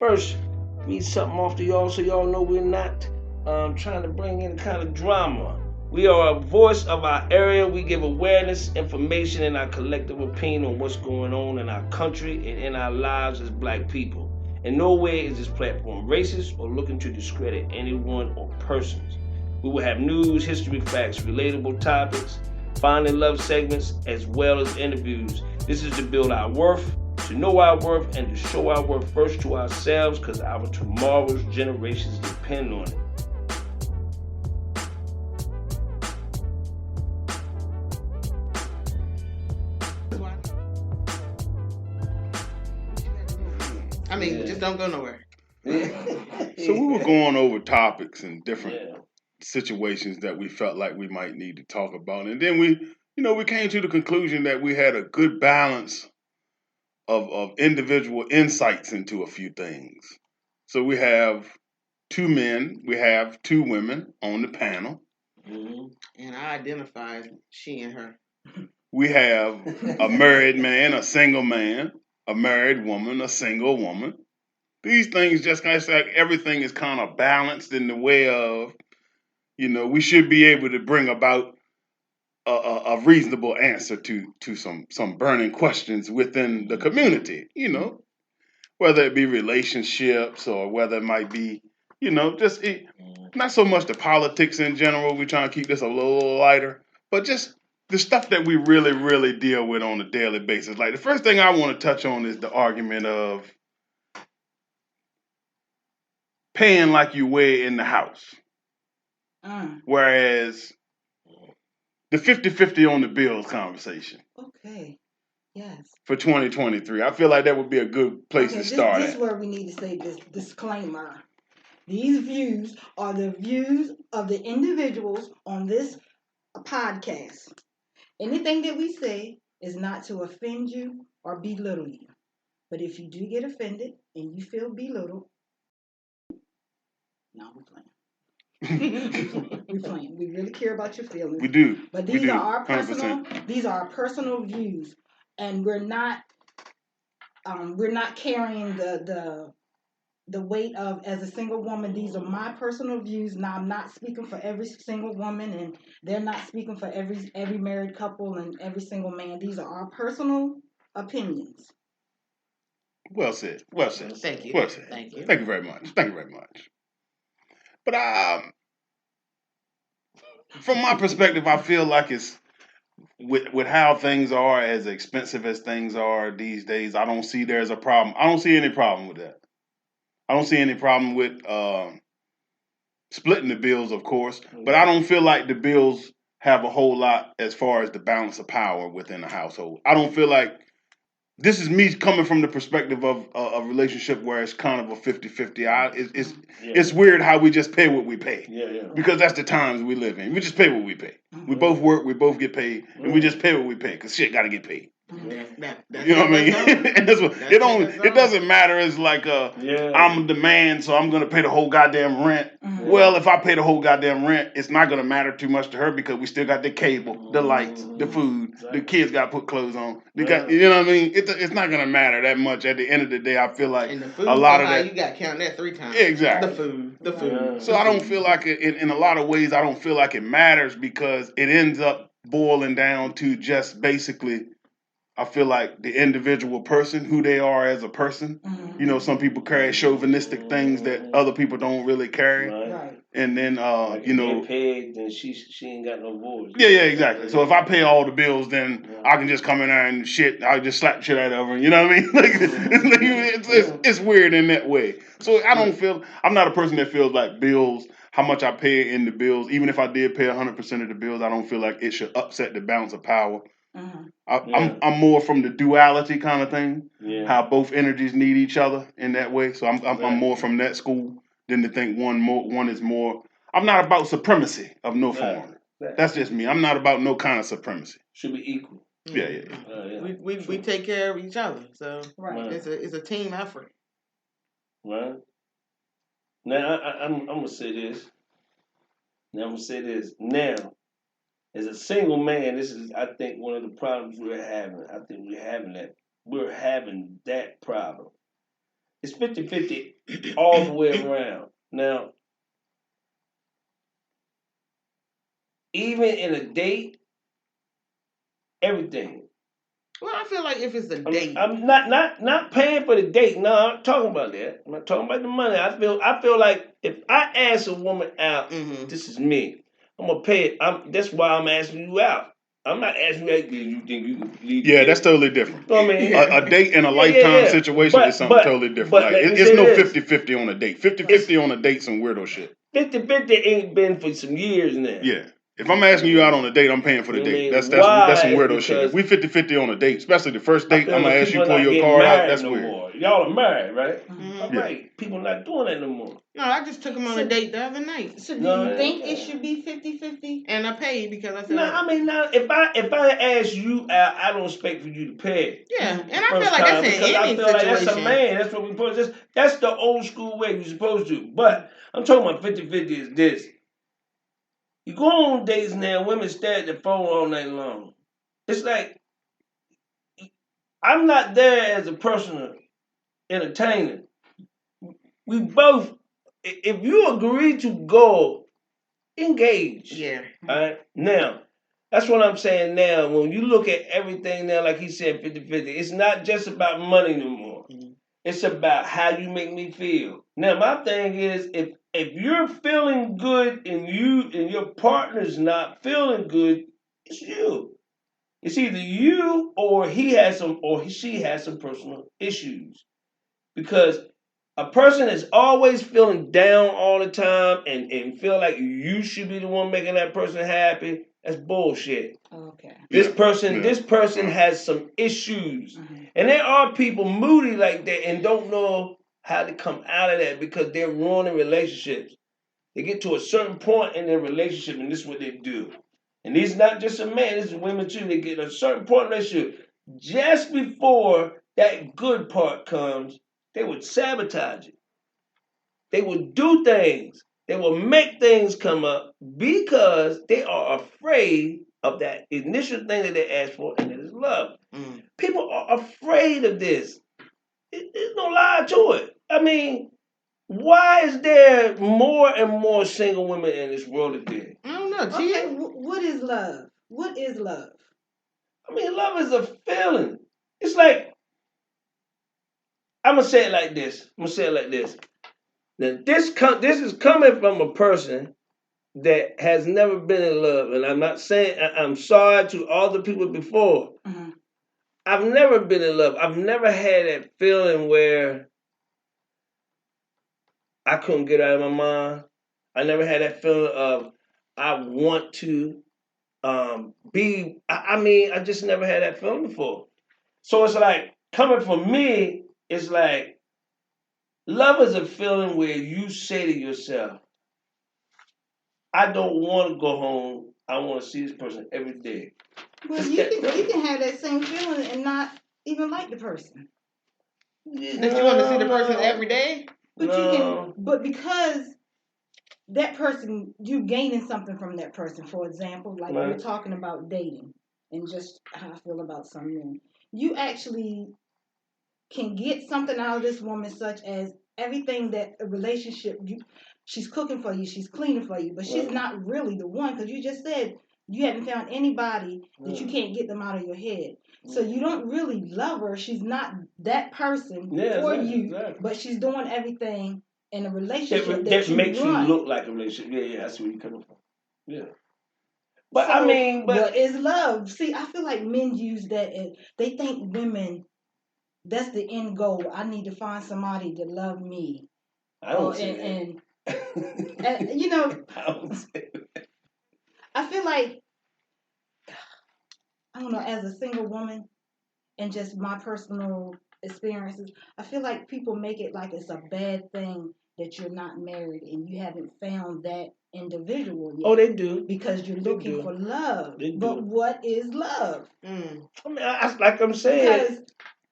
First, read something off to y'all so y'all know we're not trying to bring in kind of drama. We are a voice of our area. We give awareness, information, and our collective opinion on what's going on in our country and in our lives as black people. In no way is this platform racist or looking to discredit anyone or persons. We will have news, history, facts, relatable topics, finding love segments, as well as interviews. This is to build our worth, to know our worth, and to show our worth first to ourselves because our tomorrow's generations depend on it. I mean, just don't go nowhere. So we were going over topics and different situations that we felt like we might need to talk about. And then we came to the conclusion that we had a good balance of individual insights into a few things. So we have two men, we have two women on the panel. Mm-hmm. And I identify as she and her. We have a married man, a single man, a married woman, a single woman. These things just kind of like everything is kind of balanced in the way of, we should be able to bring about a reasonable answer to some burning questions within the community, whether it be relationships or whether it might be, just not so much the politics in general. We're trying to keep this a little lighter, but just the stuff that we really, really deal with on a daily basis. Like the first thing I want to touch on is the argument of paying like you weigh in the house. Whereas the 50-50 on the bills conversation. Okay. Yes. For 2023. I feel like that would be a good place to start This is where we need to say this disclaimer. These views are the views of the individuals on this podcast. Anything that we say is not to offend you or belittle you. But if you do get offended and you feel belittled, no, we're playing. We're playing. We really care about your feelings. We do. But these are our personal. 100%. These are our personal views, and we're not carrying the weight of as a single woman. These are my personal views. Now I'm not speaking for every single woman, and they're not speaking for every married couple and every single man. These are our personal opinions. Well said. Well said. Thank you. Well said. Thank you. Thank you very much. Thank you very much. But from my perspective, I feel like it's with how things are, as expensive as things are these days. I don't see there's a problem. I don't see any problem with that. I don't see any problem with splitting the bills, of course, but I don't feel like the bills have a whole lot as far as the balance of power within the household. I don't feel like this is me coming from the perspective of a relationship where it's kind of a 50-50. It's weird how we just pay what we pay. Because that's the times we live in. We just pay what we pay. We both work, we both get paid, and we just pay what we pay because shit got to get paid. You know what I mean? And it doesn't matter. It's like I'm the man, so I'm gonna pay the whole goddamn rent. Mm-hmm. Well, if I pay the whole goddamn rent, it's not gonna matter too much to her because we still got the cable, the lights, the food, the kids got to put clothes on. You know what I mean? It's not gonna matter that much. At the end of the day, I feel like a lot of that you got to count that 3 times. Exactly. The food. So I don't feel like in a lot of ways I don't feel like it matters because it ends up boiling down to just basically. I feel like the individual person, who they are as a person. Mm-hmm. Some people carry chauvinistic things that other people don't really carry. Right. And then, Getting paid, then she ain't got no voice. Yeah, exactly. So if I pay all the bills, then I can just come in there and shit. I just slap shit out of her. You know what I mean? It's weird in that way. So I don't feel. I'm not a person that feels like bills. How much I pay in the bills, even if I did pay 100% of the bills, I don't feel like it should upset the balance of power. Mm-hmm. I'm more from the duality kind of thing. Yeah. How both energies need each other in that way. So I'm more from that school than to think one is more. I'm not about supremacy of no form. That's just me. I'm not about no kind of supremacy. Should be equal. Yeah. We take care of each other. So it's a team effort. Right. Now I'm gonna say this. Now. As a single man, this is, I think, one of the problems we're having. I think we're having that problem. It's 50-50 all the way around. Now, even in a date, everything. Well, I feel like if it's a date, I'm not paying for the date. No, I'm not talking about that. I'm not talking about the money. I feel like if I ask a woman out, this is me. I'm gonna pay it. That's why I'm asking you out. I'm not asking you out. You think you can leave? Yeah, that's totally different. You know what I mean? A date in a lifetime situation is something totally different. Like, it's no 50-50 on a date. 50-50 on a date, some weirdo shit. 50-50 ain't been for some years now. Yeah. If I'm asking you out on a date, I'm paying for the date. That's some weirdo shit. If we 50-50 on a date, especially the first date, I'm gonna ask you pull your card out. That's weird. More. Y'all are married, right? All right. People not doing that no more. No, I just took him on a date the other night. So do you think it should be 50-50? And I paid because I said. No, I mean, if I ask you out, I don't expect for you to pay. Yeah, and I feel like that's in any situation. Like that's a man. That's what we supposed to. That's the old school way you're supposed to. But I'm talking about 50-50 is this. You go on dates now, women stare at the phone all night long. It's like, I'm not there as a personal entertainer. We both, if you agree to go, engage. Yeah. All right? Now, that's what I'm saying now. When you look at everything now, like he said, 50-50, it's not just about money no more. It's about how you make me feel. Now, my thing is, if you're feeling good and your partner's not feeling good, it's you. It's either you or she has some personal issues. Because a person is always feeling down all the time and feel like you should be the one making that person happy. That's bullshit. Okay. This person has some issues. And there are people moody like that and don't know how to come out of that because they're ruining relationships. They get to a certain point in their relationship and this is what they do. And these not just a man, this is women too. They get a certain point in the relationship. Just before that good part comes, they would sabotage it. They would do things. They will make things come up because they are afraid of that initial thing that they asked for, and it is love. People are afraid of this. There's no lie to it. I mean, why is there more and more single women in this world today? I don't know. Okay, what is love? What is love? I mean, love is a feeling. It's like, I'm going to say it like this. Now, this is coming from a person that has never been in love. And I'm not saying, I'm sorry to all the people before. I've never been in love. I've never had that feeling where I couldn't get out of my mind. I never had that feeling of I want to be. I just never had that feeling before. So it's like, coming from me, it's like, love is a feeling where you say to yourself, I don't want to go home. I want to see this person every day. Well, you can have that same feeling and not even like the person. That you want to see the person every day? But because that person, you gaining something from that person. For example, like we're talking about dating and just how I feel about some men. You actually can get something out of this woman, such as everything that a relationship, she's cooking for you, she's cleaning for you, but she's not really the one, because you just said you haven't found anybody that you can't get them out of your head. So you don't really love her. She's not that person for you, but she's doing everything in a relationship that makes you look like a relationship. Yeah, that's where you're coming from. Yeah. But so, I mean, what is love? See, I feel like men use that as, they think women, that's the end goal. I need to find somebody to love me. I don't say that. And you know, I don't say that. I feel like, I don't know, as a single woman and just my personal experiences, I feel like people make it like it's a bad thing that you're not married and you haven't found that individual yet. Oh, they do. Because you're looking for love. They do. But what is love? I mean, like I'm saying,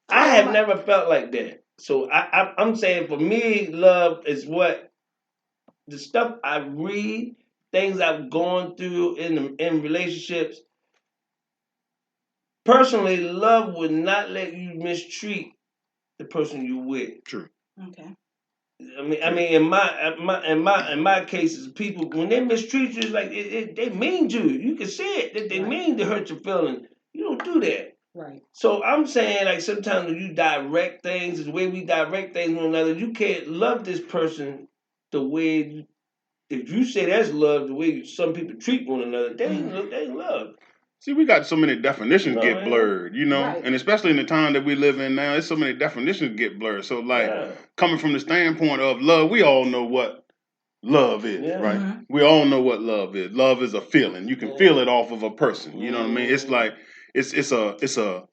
I have never felt like that. So I'm saying, for me, love is what the stuff I read, things I've gone through in relationships. Personally, love would not let you mistreat the person you with. True. Okay. I mean, in my cases, people when they mistreat you, it's like they mean to you. You can see it that they mean to hurt your feelings. You don't do that. Right. So I'm saying, like, sometimes when you direct things, the way we direct things one another, you can't love this person the way. If you say that's love, the way some people treat one another, they ain't love. See, we got so many definitions get blurred, Right. and especially in the time that we live in now, there's so many definitions get blurred. So, like, coming from the standpoint of love, we all know what love is, right? Mm-hmm. We all know what love is. Love is a feeling. You can feel it off of a person. You know what I mean? It's like it's a.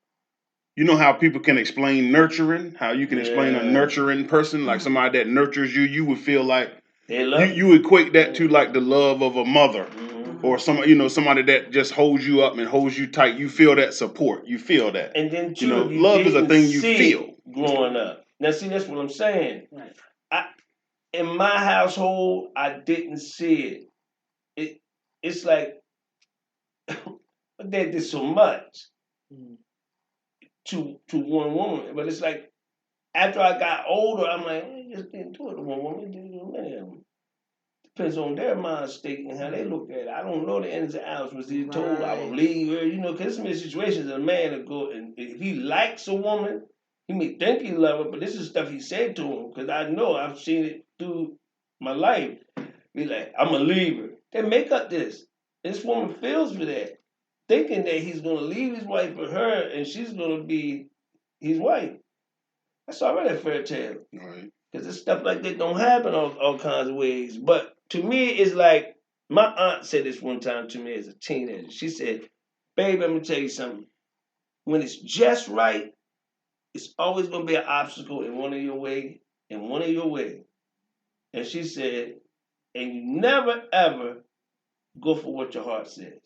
You know how people can explain nurturing? How you can explain a nurturing person, like somebody that nurtures you. You would feel like you equate that to like the love of a mother. Or somebody that just holds you up and holds you tight. You feel that support. You feel that. And then too, love is a thing you feel. Growing up. Now see, that's what I'm saying. Right. In my household, I didn't see it. It's like they did so much to one woman. But it's like after I got older, I'm like, just didn't do it to one woman, did it to many of them. Depends on their mind state and how they look at it. I don't know the ins and outs. Was he told I would leave her? Because there's many situations a man will go and if he likes a woman, he may think he love her, but this is stuff he said to him because I know I've seen it through my life. Be like, I'm gonna leave her. They make up this. This woman feels for that, thinking that he's gonna leave his wife for her and she's gonna be his wife. That's already a fairy tale. Right. Because this stuff like that don't happen all kinds of ways. But to me, it's like, my aunt said this one time to me as a teenager. She said, babe, let me tell you something. When it's just right, it's always going to be an obstacle in one of your way, And she said, and you never, ever go for what your heart says.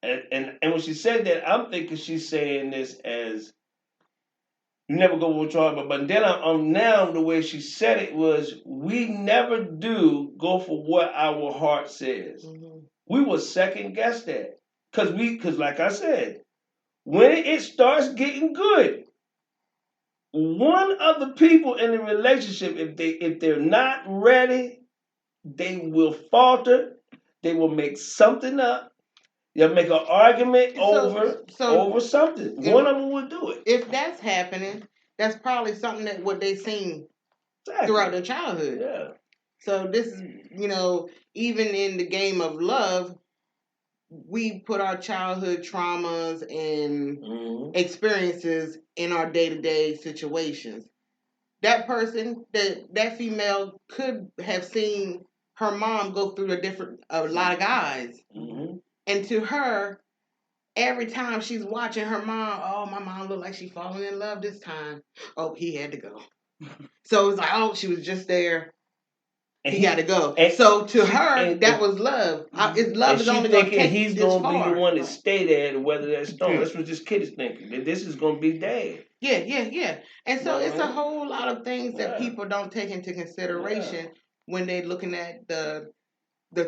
And when she said that, I'm thinking she's saying this as, you never go with your heart, but then I'm now the way she said it was, we never do go for what our heart says. Mm-hmm. We will second guess that. Cause like I said, when it starts getting good, one of the people in the relationship, if they're not ready, they will falter, they will make something up. They'll make an argument over something. One of them will do it. If that's happening, that's probably something that what they seen throughout their childhood. Yeah. So this is, even in the game of love, we put our childhood traumas and experiences in our day-to-day situations. That person, that female could have seen her mom go through a lot of guys. Mm-hmm. And to her, every time she's watching her mom, oh, my mom looked like she's falling in love this time. Oh, he had to go. So it's like, oh, she was just there. He got to go. So to her, that was love. Love is only going to take he's going to be the one to stay there to weather that storm. That's what this kid is thinking. That this is going to be dad. Yeah. And so it's a whole lot of things that people don't take into consideration when they're looking at the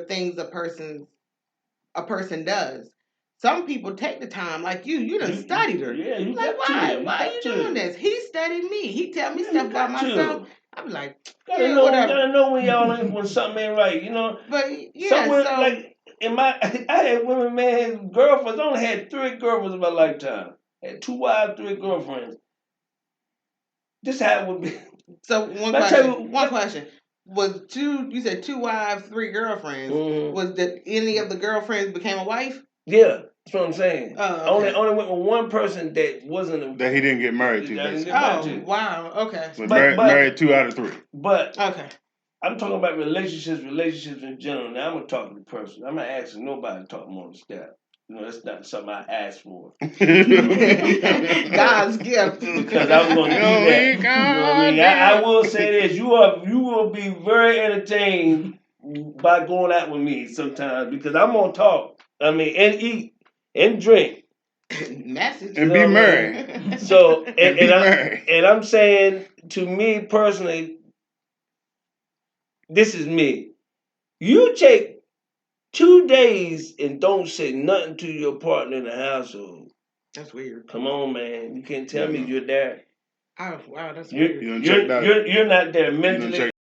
things a person does. Some people take the time, like you done studied her. Yeah, you like, why are you doing this? He studied me. He tell me stuff about myself. I'm like, gotta know when something ain't right, But like I had women, man, girlfriends. I only had 3 girlfriends in my lifetime. I had 2 wives, 3 girlfriends. This how it would be. So one question. Was you said 2 wives, 3 girlfriends. Mm-hmm. Was that any of the girlfriends became a wife? Yeah, that's what I'm saying. Oh, okay. Only went with one person that wasn't that he didn't get married to. Wow, okay. But married 2 out of 3. But okay, I'm talking about relationships in general. Now I'm gonna talk to the person. I'm not asking nobody to talk more on the step. That's not something I asked for. God's gift. Because I was going to do that. You know what I mean? I will say this. You will be very entertained by going out with me sometimes because I'm going to talk. And eat and drink. Message. And be married. So, and I'm saying, to me personally, this is me. You take 2 days and don't say nothing to your partner in the household. That's weird. Come on, man. You can't tell me you're there. Oh, wow, that's You, weird. You done checked out. you're not there You done mentally. checked